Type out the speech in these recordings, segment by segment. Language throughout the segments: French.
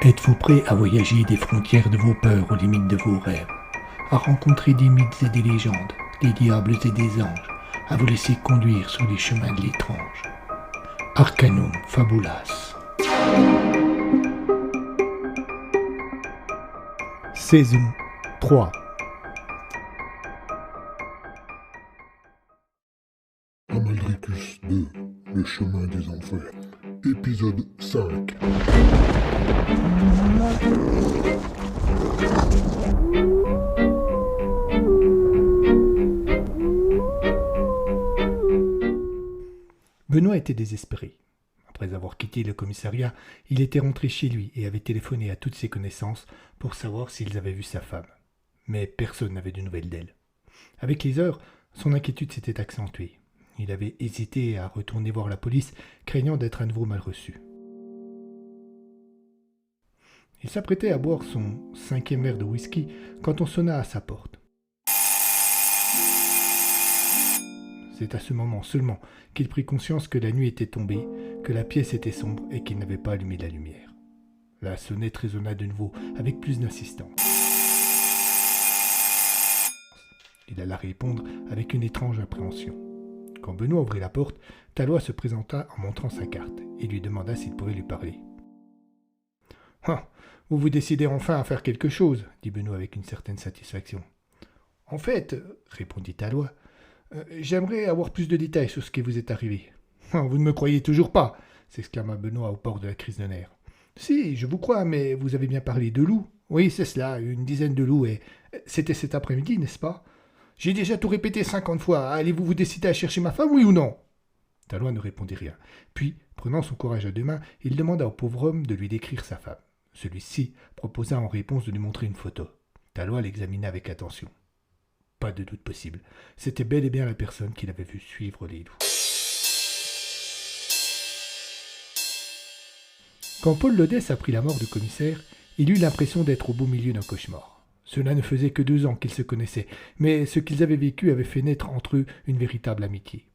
Êtes-vous prêt à voyager des frontières de vos peurs aux limites de vos rêves, à rencontrer des mythes et des légendes, des diables et des anges, à vous laisser conduire sur les chemins de l'étrange? Arcanum Fabulas. Saison 3. Amaldricus 2, le chemin des enfers. Épisode 5. Benoît était désespéré. Après avoir quitté le commissariat, il était rentré chez lui et avait téléphoné à toutes ses connaissances pour savoir s'ils avaient vu sa femme. Mais personne n'avait de nouvelles d'elle. Avec les heures, son inquiétude s'était accentuée. Il avait hésité à retourner voir la police, craignant d'être à nouveau mal reçu. Il s'apprêtait à boire son 5e verre de whisky quand on sonna à sa porte. C'est à ce moment seulement qu'il prit conscience que la nuit était tombée, que la pièce était sombre et qu'il n'avait pas allumé la lumière. La sonnette résonna de nouveau avec plus d'insistance. Il alla répondre avec une étrange appréhension. Quand Benoît ouvrit la porte, Tallois se présenta en montrant sa carte et lui demanda s'il pouvait lui parler. « Ah, vous vous décidez enfin à faire quelque chose, » dit Benoît avec une certaine satisfaction. « En fait, » répondit Tallois, « j'aimerais avoir plus de détails sur ce qui vous est arrivé. »« Vous ne me croyez toujours pas » s'exclama Benoît au port de la crise de nerfs. « Si, je vous crois, mais vous avez bien parlé de loups. »« Oui, c'est cela, une dizaine de loups, et c'était cet après-midi, n'est-ce pas ? » « J'ai déjà tout répété 50 fois. Allez-vous vous décider à chercher ma femme, oui ou non ?» Tallois ne répondit rien. Puis, prenant son courage à deux mains, il demanda au pauvre homme de lui décrire sa femme. Celui-ci proposa en réponse de lui montrer une photo. Tallois l'examina avec attention. Pas de doute possible. C'était bel et bien la personne qu'il avait vue suivre les loups. Quand Paul Lodès apprit la mort du commissaire, il eut l'impression d'être au beau milieu d'un cauchemar. Cela ne faisait que 2 ans qu'ils se connaissaient, mais ce qu'ils avaient vécu avait fait naître entre eux une véritable amitié.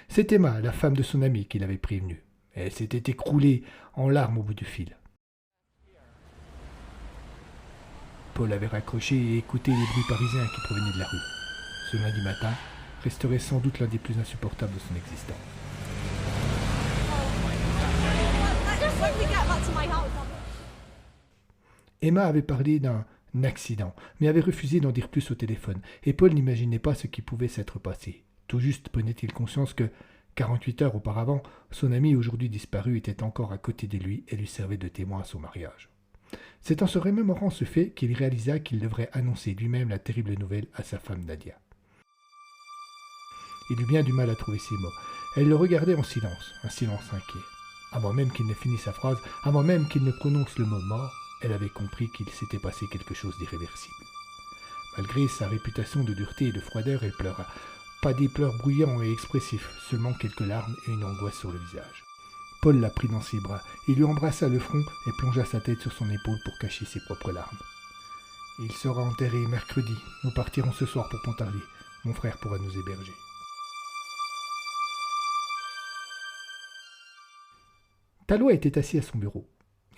C'est Emma, la femme de son ami, qui l'avait prévenue. Elle s'était écroulée en larmes au bout du fil. Paul avait raccroché et écouté les bruits parisiens qui provenaient de la rue. Ce lundi matin resterait sans doute l'un des plus insupportables de son existence. Emma avait parlé d'un accident, mais avait refusé d'en dire plus au téléphone, et Paul n'imaginait pas ce qui pouvait s'être passé. Tout juste prenait-il conscience que, 48 heures auparavant, son ami aujourd'hui disparu était encore à côté de lui et lui servait de témoin à son mariage. C'est en se remémorant ce fait qu'il réalisa qu'il devrait annoncer lui-même la terrible nouvelle à sa femme Nadia. Il eut bien du mal à trouver ses mots. Elle le regardait en silence, un silence inquiet. Avant même qu'il ne finisse sa phrase, avant même qu'il ne prononce le mot mort, elle avait compris qu'il s'était passé quelque chose d'irréversible. Malgré sa réputation de dureté et de froideur, elle pleura. Pas des pleurs bruyants et expressifs, seulement quelques larmes et une angoisse sur le visage. Paul la prit dans ses bras, il lui embrassa le front et plongea sa tête sur son épaule pour cacher ses propres larmes. « Il sera enterré mercredi. Nous partirons ce soir pour Pontarlier. Mon frère pourra nous héberger. » Tallois était assis à son bureau.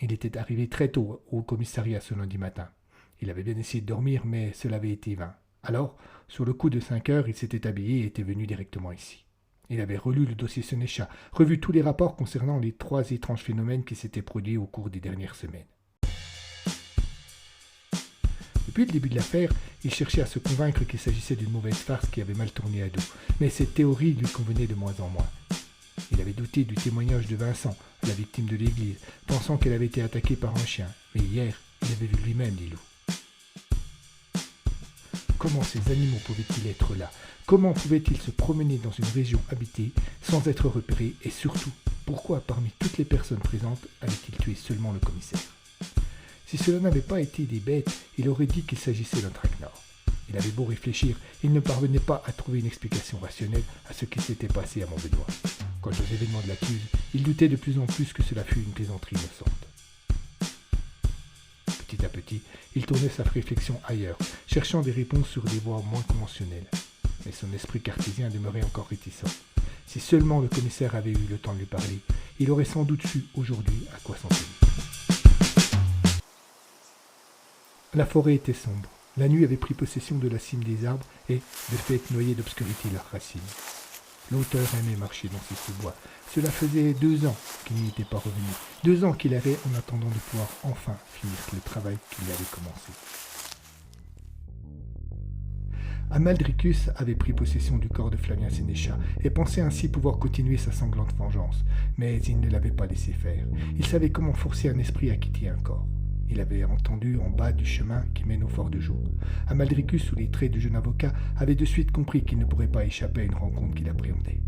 Il était arrivé très tôt au commissariat ce lundi matin. Il avait bien essayé de dormir, mais cela avait été vain. Alors, sur le coup de 5 heures, il s'était habillé et était venu directement ici. Il avait relu le dossier Sénéchal, revu tous les rapports concernant les 3 étranges phénomènes qui s'étaient produits au cours des dernières semaines. Depuis le début de l'affaire, il cherchait à se convaincre qu'il s'agissait d'une mauvaise farce qui avait mal tourné à dos, mais cette théorie lui convenait de moins en moins. Il avait douté du témoignage de Vincent, la victime de l'église, pensant qu'elle avait été attaquée par un chien. Mais hier, il avait vu lui-même des loups. Comment ces animaux pouvaient-ils être là? Comment pouvaient-ils se promener dans une région habitée sans être repérés? Et surtout, pourquoi parmi toutes les personnes présentes avait-il tué seulement le commissaire? Si cela n'avait pas été des bêtes, il aurait dit qu'il s'agissait d'un traquenard. Il avait beau réfléchir, il ne parvenait pas à trouver une explication rationnelle à ce qui s'était passé à Montbéliard. Quant aux événements de l'accuse, il doutait de plus en plus que cela fût une plaisanterie innocente. petit, il tournait sa réflexion ailleurs, cherchant des réponses sur des voies moins conventionnelles. mais son esprit cartésien demeurait encore réticent. Si seulement le commissaire avait eu le temps de lui parler, il aurait sans doute su aujourd'hui à quoi s'en tenir. La forêt était sombre. La nuit avait pris possession de la cime des arbres et, de fait, noyé d'obscurité leurs racines. L'auteur aimait marcher dans ces sous-bois. Cela faisait 2 ans qu'il n'y était pas revenu. 2 ans qu'il avait en attendant de pouvoir enfin finir le travail qu'il avait commencé. Amaldricus avait pris possession du corps de Flavien Sénéchal et pensait ainsi pouvoir continuer sa sanglante vengeance, mais il ne l'avait pas laissé faire. Il savait comment forcer un esprit à quitter un corps. Il avait entendu en bas du chemin qui mène au fort de Joux. Amaldricus, sous les traits du jeune avocat, avait de suite compris qu'il ne pourrait pas échapper à une rencontre qu'il appréhendait.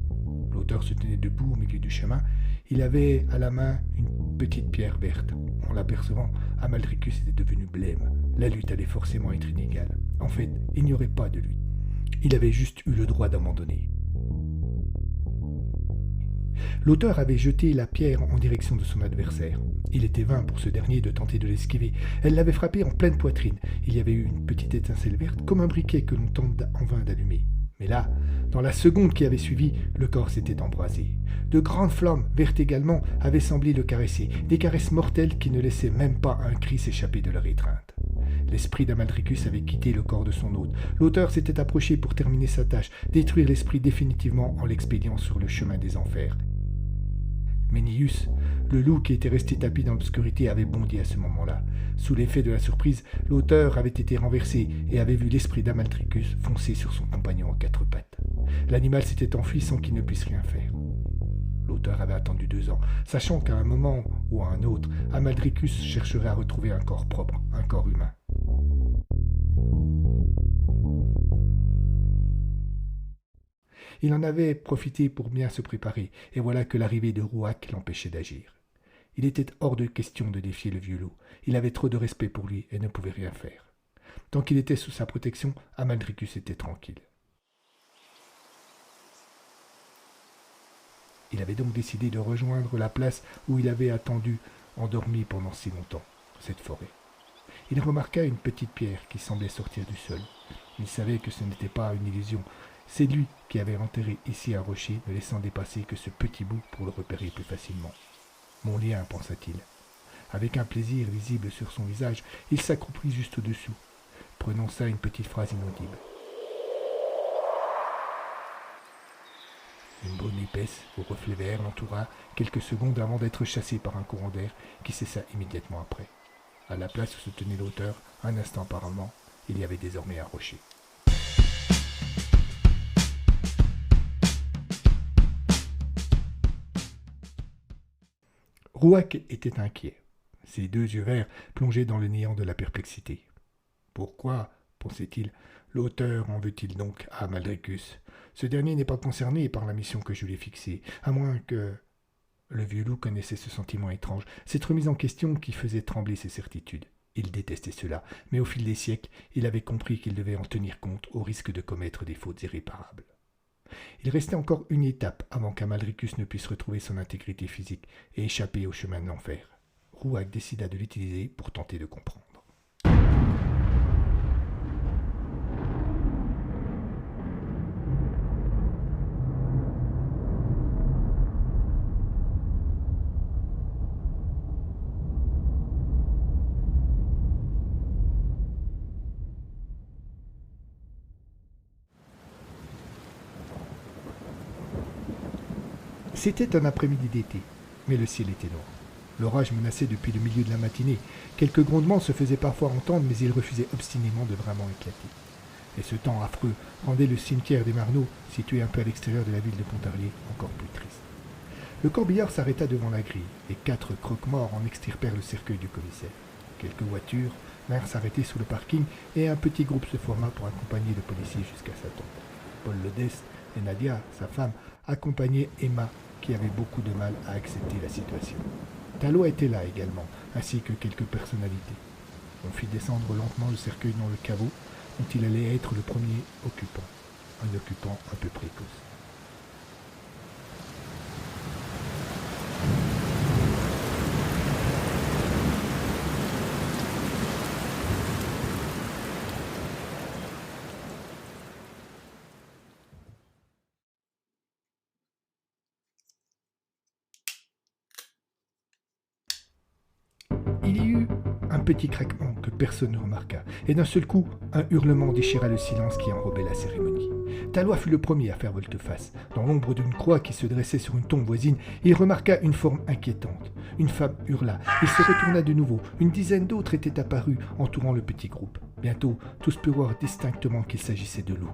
L'auteur se tenait debout au milieu du chemin. Il avait à la main une petite pierre verte. En l'apercevant, Amaldricus était devenu blême. La lutte allait forcément être inégale. En fait, il n'y aurait pas de lutte. Il avait juste eu le droit d'abandonner. L'auteur avait jeté la pierre en direction de son adversaire. Il était vain pour ce dernier de tenter de l'esquiver. Elle l'avait frappé en pleine poitrine. Il y avait eu une petite étincelle verte, comme un briquet que l'on tente en vain d'allumer. Mais là, dans la seconde qui avait suivi, le corps s'était embrasé. De grandes flammes, vertes également, avaient semblé le caresser, des caresses mortelles qui ne laissaient même pas un cri s'échapper de leur étreinte. L'esprit d'Amaldricus avait quitté le corps de son hôte. L'auteur s'était approché pour terminer sa tâche, détruire l'esprit définitivement en l'expédiant sur le chemin des enfers. Ménius, le loup qui était resté tapis dans l'obscurité, avait bondi à ce moment-là. Sous l'effet de la surprise, l'auteur avait été renversé et avait vu l'esprit d'Amaldricus foncer sur son compagnon à 4 pattes. L'animal s'était enfui sans qu'il ne puisse rien faire. L'auteur avait attendu 2 ans, sachant qu'à un moment ou à un autre, Amaldricus chercherait à retrouver un corps propre, un corps humain. Il en avait profité pour bien se préparer, et voilà que l'arrivée de Rouac l'empêchait d'agir. Il était hors de question de défier le vieux loup. Il avait trop de respect pour lui et ne pouvait rien faire. Tant qu'il était sous sa protection, Amaldricus était tranquille. Il avait donc décidé de rejoindre la place où il avait attendu, endormi pendant si longtemps, cette forêt. Il remarqua une petite pierre qui semblait sortir du sol. Il savait que ce n'était pas une illusion. C'est lui qui avait enterré ici un rocher, ne laissant dépasser que ce petit bout pour le repérer plus facilement. « Mon lien », pensa-t-il. Avec un plaisir visible sur son visage, il s'accroupit juste au-dessous, prononça une petite phrase inaudible. Une brume épaisse, au reflet vert, l'entoura quelques secondes avant d'être chassé par un courant d'air qui cessa immédiatement après. À la place où se tenait l'auteur, un instant apparemment, il y avait désormais un rocher. Rouac était inquiet. Ses 2 yeux verts plongeaient dans le néant de la perplexité. Pourquoi, pensait-il, l'auteur en veut-il donc à Amaldricus? Ce dernier n'est pas concerné par la mission que je lui ai fixée, à moins que... Le vieux loup connaissait ce sentiment étrange, cette remise en question qui faisait trembler ses certitudes. Il détestait cela, mais au fil des siècles, il avait compris qu'il devait en tenir compte au risque de commettre des fautes irréparables. Il restait encore une étape avant qu'Amaldricus ne puisse retrouver son intégrité physique et échapper au chemin de l'enfer. Rouac décida de l'utiliser pour tenter de comprendre. C'était un après-midi d'été, mais le ciel était noir. L'orage menaçait depuis le milieu de la matinée. Quelques grondements se faisaient parfois entendre, mais ils refusaient obstinément de vraiment éclater. Et ce temps affreux rendait le cimetière des Marneaux, situé un peu à l'extérieur de la ville de Pontarlier, encore plus triste. Le corbillard s'arrêta devant la grille, et 4 croque-morts en extirpèrent le cercueil du commissaire. Quelques voitures vinrent s'arrêter sous le parking, et un petit groupe se forma pour accompagner le policier jusqu'à sa tombe. Paul Lodeste et Nadia, sa femme, accompagnaient Emma, qui avait beaucoup de mal à accepter la situation. Talot était là également, ainsi que quelques personnalités. On fit descendre lentement le cercueil dans le caveau, dont il allait être le premier occupant, un occupant un peu précoce. petit craquement que personne ne remarqua, et d'un seul coup, un hurlement déchira le silence qui enrobait la cérémonie. Talois fut le premier à faire volte-face. Dans l'ombre d'une croix qui se dressait sur une tombe voisine, il remarqua une forme inquiétante. Une femme hurla. Il se retourna de nouveau. Une dizaine d'autres étaient apparus, entourant le petit groupe. Bientôt, tous purent voir distinctement qu'il s'agissait de loups.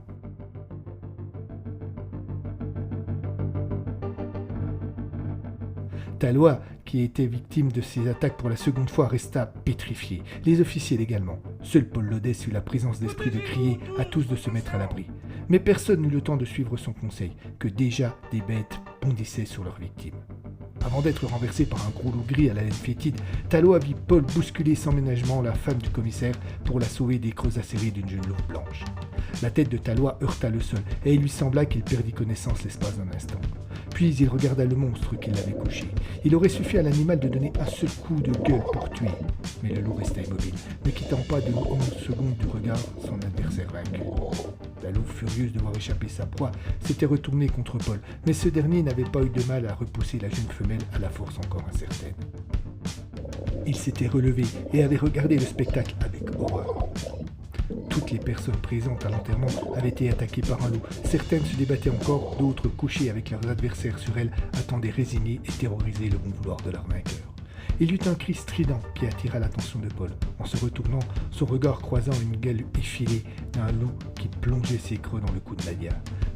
Talois, qui était victime de ces attaques pour la seconde fois, resta pétrifié. Les officiers également. Seul Paul Lodès eut la présence d'esprit de crier à tous de se mettre à l'abri. Mais personne n'eut le temps de suivre son conseil, que déjà des bêtes bondissaient sur leurs victimes. Avant d'être renversé par un gros loup gris à la laine fétide, Talois vit Paul bousculer sans ménagement la femme du commissaire pour la sauver des creux acérés d'une jeune louve blanche. La tête de Talois heurta le sol, et il lui sembla qu'il perdit connaissance l'espace d'un instant. Puis il regarda le monstre qui l'avait couché. Il aurait suffi à l'animal de donner un seul coup de gueule pour tuer. Mais le loup resta immobile, ne quittant pas de 11 secondes du regard son adversaire vaincu. La louve, furieuse de voir échapper sa proie, s'était retournée contre Paul, mais ce dernier n'avait pas eu de mal à repousser la jeune femelle à la force encore incertaine. Il s'était relevé et avait regardé le spectacle avec horreur. Toutes les personnes présentes à l'enterrement avaient été attaquées par un loup. Certaines se débattaient encore, d'autres, couchées avec leurs adversaires sur elles, attendaient résignées et terrorisées le bon vouloir de leur vainqueur. Il y eut un cri strident qui attira l'attention de Paul. En se retournant, son regard croisant une gueule effilée d'un loup qui plongeait ses creux dans le cou de Nadia.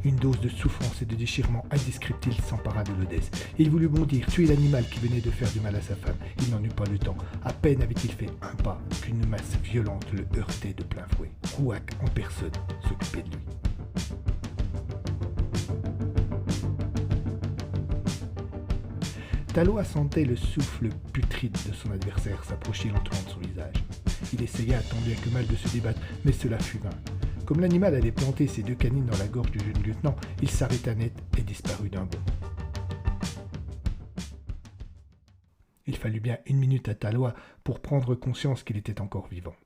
Une dose de souffrance et de déchirement indescriptible s'empara de Lodès. Il voulut bondir, tuer l'animal qui venait de faire du mal à sa femme. Il n'en eut pas le temps. À peine avait-il fait un pas qu'une masse violente le heurtait de plein fouet. Rouac, en personne, s'occupait de lui. Talois sentait le souffle putride de son adversaire s'approcher lentement de son visage. Il essaya tant bien que mal de se débattre, mais cela fut vain. Comme l'animal allait planter ses deux canines dans la gorge du jeune lieutenant, il s'arrêta net et disparut d'un bond. Il fallut bien 1 minute à Talois pour prendre conscience qu'il était encore vivant.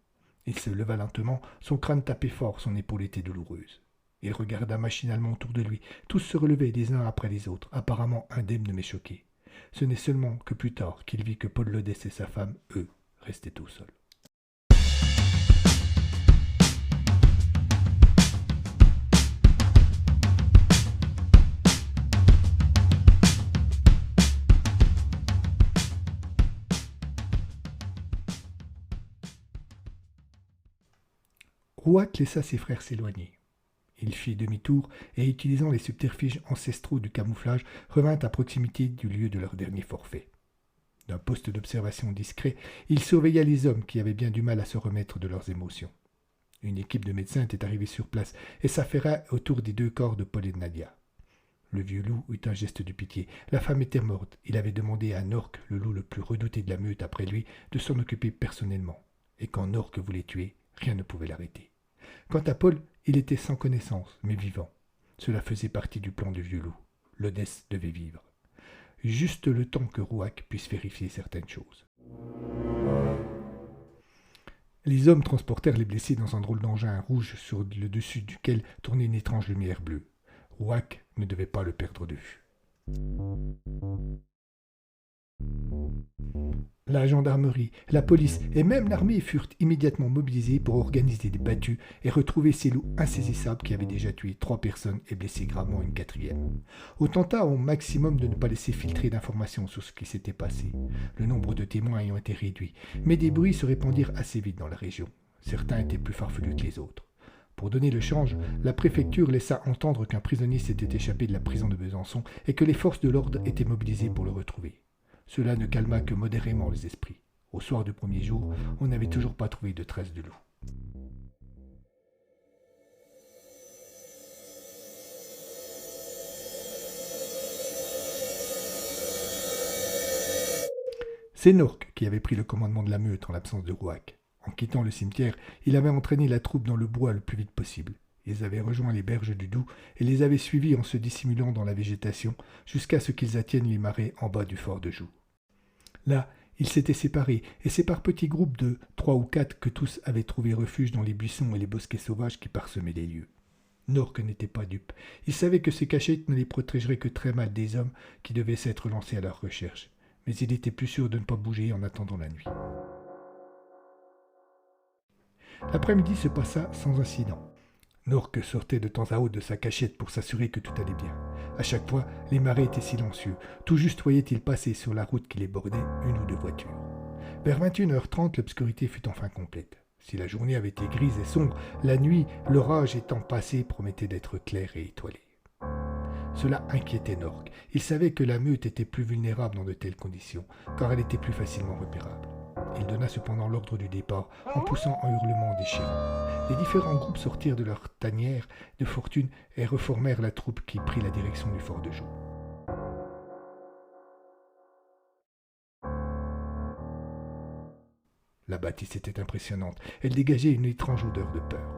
Il se leva lentement, son crâne tapait fort, son épaule était douloureuse. Il regarda machinalement autour de lui. Tous se relevaient les uns après les autres, apparemment indemnes mais choqués. Ce n'est seulement que plus tard qu'il vit que Paul Lodès et sa femme, eux, restaient au sol. Rouac laissa ses frères s'éloigner. Il fit demi-tour et, utilisant les subterfuges ancestraux du camouflage, revint à proximité du lieu de leur dernier forfait. D'un poste d'observation discret, il surveilla les hommes qui avaient bien du mal à se remettre de leurs émotions. Une équipe de médecins était arrivée sur place et s'affaira autour des 2 corps de Paul et de Nadia. Le vieux loup eut un geste de pitié. La femme était morte. Il avait demandé à Nork, le loup le plus redouté de la meute après lui, de s'en occuper personnellement. Et quand Nork voulait tuer, rien ne pouvait l'arrêter. Quant à Paul, il était sans connaissance, mais vivant. Cela faisait partie du plan du vieux loup. Lodès devait vivre. Juste le temps que Rouac puisse vérifier certaines choses. Les hommes transportèrent les blessés dans un drôle d'engin rouge sur le dessus duquel tournait une étrange lumière bleue. Rouac ne devait pas le perdre de vue. La gendarmerie, la police et même l'armée furent immédiatement mobilisés pour organiser des battues et retrouver ces loups insaisissables qui avaient déjà tué 3 personnes et blessé gravement une 4e. On tenta au maximum de ne pas laisser filtrer d'informations sur ce qui s'était passé, le nombre de témoins ayant été réduit, mais des bruits se répandirent assez vite dans la région. Certains étaient plus farfelus que les autres. Pour donner le change, la préfecture laissa entendre qu'un prisonnier s'était échappé de la prison de Besançon et que les forces de l'ordre étaient mobilisées pour le retrouver. Cela ne calma que modérément les esprits. Au soir du premier jour, on n'avait toujours pas trouvé de traces de loup. C'est Nork qui avait pris le commandement de la meute en l'absence de Rouac. En quittant le cimetière, il avait entraîné la troupe dans le bois le plus vite possible. Ils avaient rejoint les berges du Doubs et les avaient suivis en se dissimulant dans la végétation jusqu'à ce qu'ils atteignent les marais en bas du fort de Joux. Là, ils s'étaient séparés, et c'est par petits groupes de 3 ou 4 que tous avaient trouvé refuge dans les buissons et les bosquets sauvages qui parsemaient les lieux. Nork n'était pas dupe. Il savait que ces cachettes ne les protégeraient que très mal des hommes qui devaient s'être lancés à leur recherche. Mais il était plus sûr de ne pas bouger en attendant la nuit. L'après-midi se passa sans incident. Nork sortait de temps à autre de sa cachette pour s'assurer que tout allait bien. À chaque fois, les marais étaient silencieux. Tout juste voyait-il passer sur la route qui les bordait une ou deux voitures. Vers 21h30, l'obscurité fut enfin complète. Si la journée avait été grise et sombre, la nuit, l'orage étant passé, promettait d'être claire et étoilée. Cela inquiétait Nork. Il savait que la meute était plus vulnérable dans de telles conditions, car elle était plus facilement repérable. Il donna cependant l'ordre du départ, en poussant un hurlement déchirant. Les différents groupes sortirent de leur tanière de fortune et reformèrent la troupe qui prit la direction du fort de Joux. La bâtisse était impressionnante. Elle dégageait une étrange odeur de peur.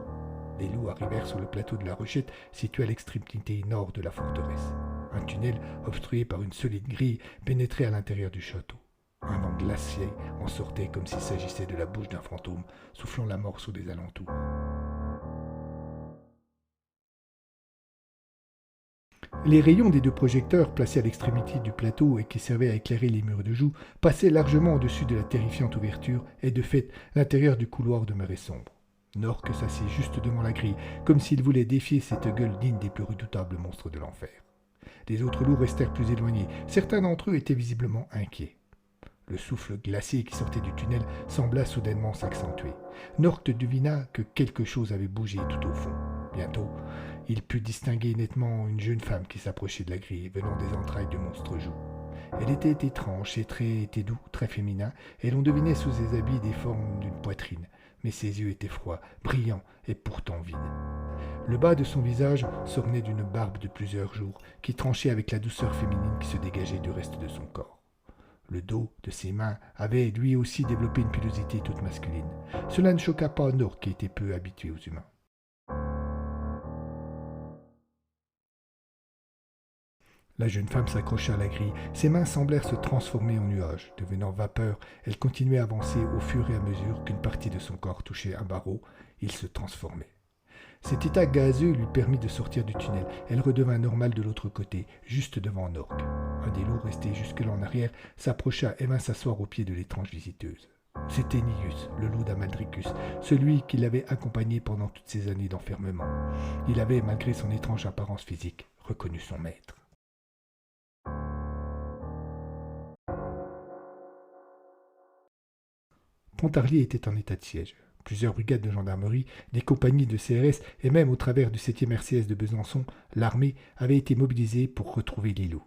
Les loups arrivèrent sur le plateau de la Rochette, situé à l'extrémité nord de la forteresse. Un tunnel, obstrué par une solide grille, pénétrait à l'intérieur du château. Un vent glacial en sortait comme s'il s'agissait de la bouche d'un fantôme, soufflant la mort sur des alentours. Les rayons des deux projecteurs placés à l'extrémité du plateau et qui servaient à éclairer les murs de Joux passaient largement au-dessus de la terrifiante ouverture et de fait, l'intérieur du couloir demeurait sombre. Nork s'assit juste devant la grille, comme s'il voulait défier cette gueule digne des plus redoutables monstres de l'enfer. Les autres loups restèrent plus éloignés. Certains d'entre eux étaient visiblement inquiets. Le souffle glacé qui sortait du tunnel sembla soudainement s'accentuer. Nork devina que quelque chose avait bougé tout au fond. Bientôt, il put distinguer nettement une jeune femme qui s'approchait de la grille, venant des entrailles du monstre Joux. Elle était étrange, ses traits étaient doux, très féminins, et l'on devinait sous ses habits des formes d'une poitrine. Mais ses yeux étaient froids, brillants et pourtant vides. Le bas de son visage s'ornait d'une barbe de plusieurs jours, qui tranchait avec la douceur féminine qui se dégageait du reste de son corps. Le dos de ses mains avait lui aussi développé une pilosité toute masculine. Cela ne choqua pas Nork qui était peu habitué aux humains. La jeune femme s'accrocha à la grille. Ses mains semblèrent se transformer en nuages. Devenant vapeur, elle continuait à avancer au fur et à mesure qu'une partie de son corps touchait un barreau. Il se transformait. Cet état gazeux lui permit de sortir du tunnel. Elle redevint normale de l'autre côté, juste devant Nork. Un des loups resté jusque-là en arrière s'approcha et vint s'asseoir aux pieds de l'étrange visiteuse. C'était Nius, le loup d'Amaldricus, celui qui l'avait accompagné pendant toutes ces années d'enfermement. Il avait, malgré son étrange apparence physique, reconnu son maître. Pontarlier était en état de siège. Plusieurs brigades de gendarmerie, des compagnies de CRS et même au travers du 7e RCS de Besançon, l'armée avait été mobilisée pour retrouver les loups.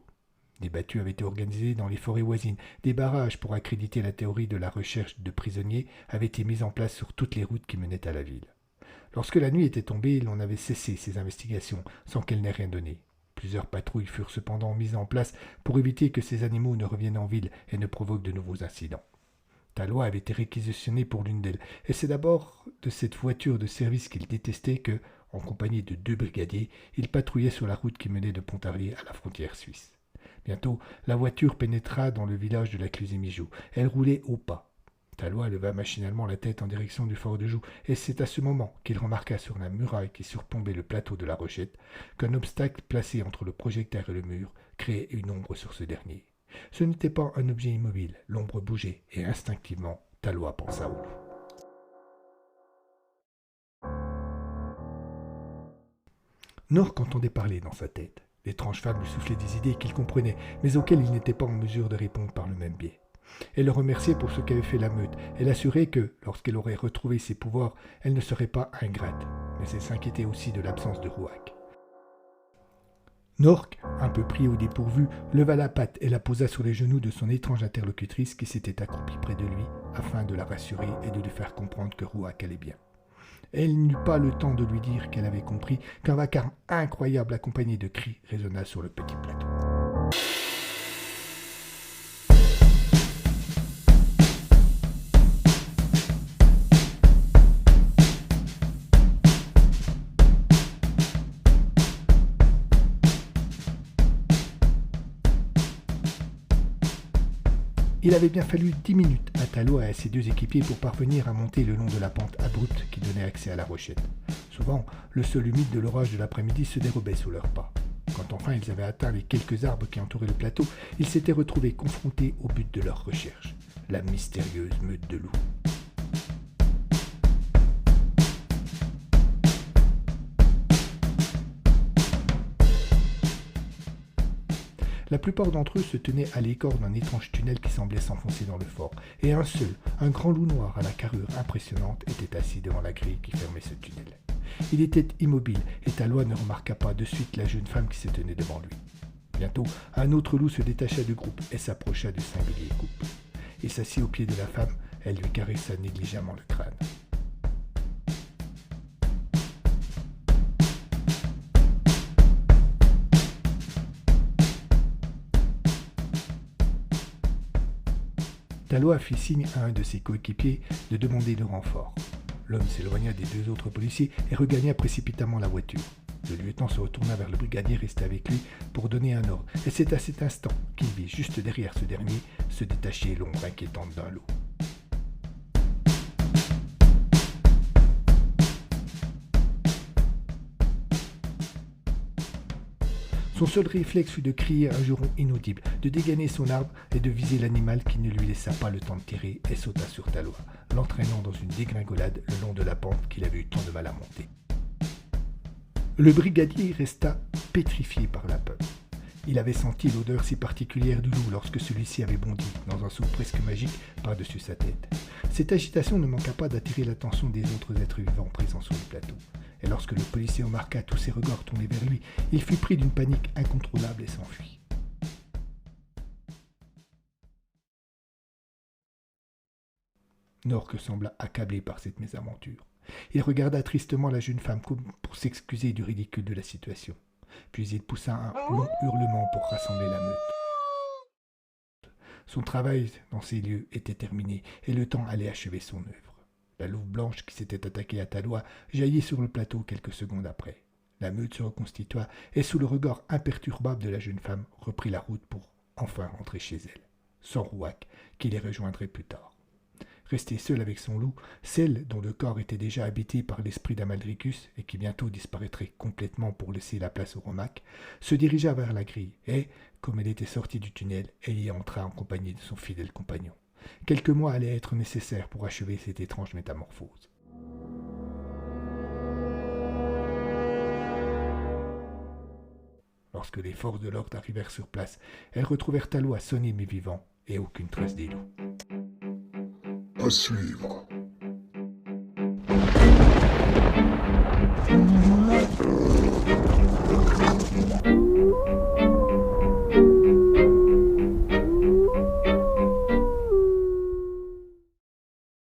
Des battues avaient été organisées dans les forêts voisines. Des barrages pour accréditer la théorie de la recherche de prisonniers avaient été mis en place sur toutes les routes qui menaient à la ville. Lorsque la nuit était tombée, l'on avait cessé ces investigations sans qu'elles n'aient rien donné. Plusieurs patrouilles furent cependant mises en place pour éviter que ces animaux ne reviennent en ville et ne provoquent de nouveaux incidents. Tallois avait été réquisitionné pour l'une d'elles, et c'est d'abord de cette voiture de service qu'il détestait que, en compagnie de 2 brigadiers, il patrouillait sur la route qui menait de Pontarlier à la frontière suisse. Bientôt, la voiture pénétra dans le village de la Cluse-et-Mijoux. Elle roulait au pas. Tallois leva machinalement la tête en direction du fort de Joux, et c'est à ce moment qu'il remarqua sur la muraille qui surplombait le plateau de la Rochette qu'un obstacle placé entre le projecteur et le mur créait une ombre sur ce dernier. Ce n'était pas un objet immobile, l'ombre bougeait, et instinctivement, Tallois pensa au loup. Nork entendait parler dans sa tête. L'étrange femme lui soufflait des idées qu'il comprenait, mais auxquelles il n'était pas en mesure de répondre par le même biais. Elle le remerciait pour ce qu'avait fait la meute, et l'assurait que, lorsqu'elle aurait retrouvé ses pouvoirs, elle ne serait pas ingrate, mais elle s'inquiétait aussi de l'absence de Rouac. Nork, un peu pris au dépourvu, leva la patte et la posa sur les genoux de son étrange interlocutrice qui s'était accroupie près de lui, afin de la rassurer et de lui faire comprendre que Rouac allait bien. Elle n'eut pas le temps de lui dire qu'elle avait compris qu'un vacarme incroyable accompagné de cris résonna sur le petit plateau. Il avait bien fallu 10 minutes à Tallois et à ses 2 équipiers pour parvenir à monter le long de la pente abrupte qui donnait accès à la Rochette. Souvent, le sol humide de l'orage de l'après-midi se dérobait sous leurs pas. Quand enfin ils avaient atteint les quelques arbres qui entouraient le plateau, ils s'étaient retrouvés confrontés au but de leur recherche, la mystérieuse meute de loups. La plupart d'entre eux se tenaient à l'écart d'un étrange tunnel qui semblait s'enfoncer dans le fort, et un seul, un grand loup noir à la carrure impressionnante, était assis devant la grille qui fermait ce tunnel. Il était immobile, et Talois ne remarqua pas de suite la jeune femme qui se tenait devant lui. Bientôt, un autre loup se détacha du groupe et s'approcha du singulier couple. Il s'assit au pied de la femme, elle lui caressa négligemment le crâne. Talois fit signe à un de ses coéquipiers de demander le renfort. L'homme s'éloigna des deux autres policiers et regagna précipitamment la voiture. Le lieutenant se retourna vers le brigadier resté avec lui pour donner un ordre, et c'est à cet instant qu'il vit juste derrière ce dernier se détacher l'ombre inquiétante d'un loup. Son seul réflexe fut de crier un juron inaudible, de dégainer son arme et de viser l'animal qui ne lui laissa pas le temps de tirer et sauta sur Talois, l'entraînant dans une dégringolade le long de la pente qu'il avait eu tant de mal à monter. Le brigadier resta pétrifié par la peur. Il avait senti l'odeur si particulière du loup lorsque celui-ci avait bondi, dans un saut presque magique, par-dessus sa tête. Cette agitation ne manqua pas d'attirer l'attention des autres êtres vivants présents sur le plateau. Et lorsque le policier remarqua tous ses regards tournés vers lui, il fut pris d'une panique incontrôlable et s'enfuit. Norque sembla accablé par cette mésaventure. Il regarda tristement la jeune femme comme pour s'excuser du ridicule de la situation. Puis il poussa un long hurlement pour rassembler la meute. Son travail dans ces lieux était terminé et le temps allait achever son œuvre. La louve blanche qui s'était attaquée à Talois jaillit sur le plateau quelques secondes après. La meute se reconstitua et sous le regard imperturbable de la jeune femme reprit la route pour enfin rentrer chez elle, sans Rouac qui les rejoindrait plus tard. Restée seule avec son loup, celle dont le corps était déjà habité par l'esprit d'Amaldricus et qui bientôt disparaîtrait complètement pour laisser la place au Romac, se dirigea vers la grille et, comme elle était sortie du tunnel, elle y entra en compagnie de son fidèle compagnon. Quelques mois allaient être nécessaires pour achever cette étrange métamorphose. Lorsque les forces de l'ordre arrivèrent sur place, elles retrouvèrent Talois sonné mais vivant et aucune trace des loups. À suivre.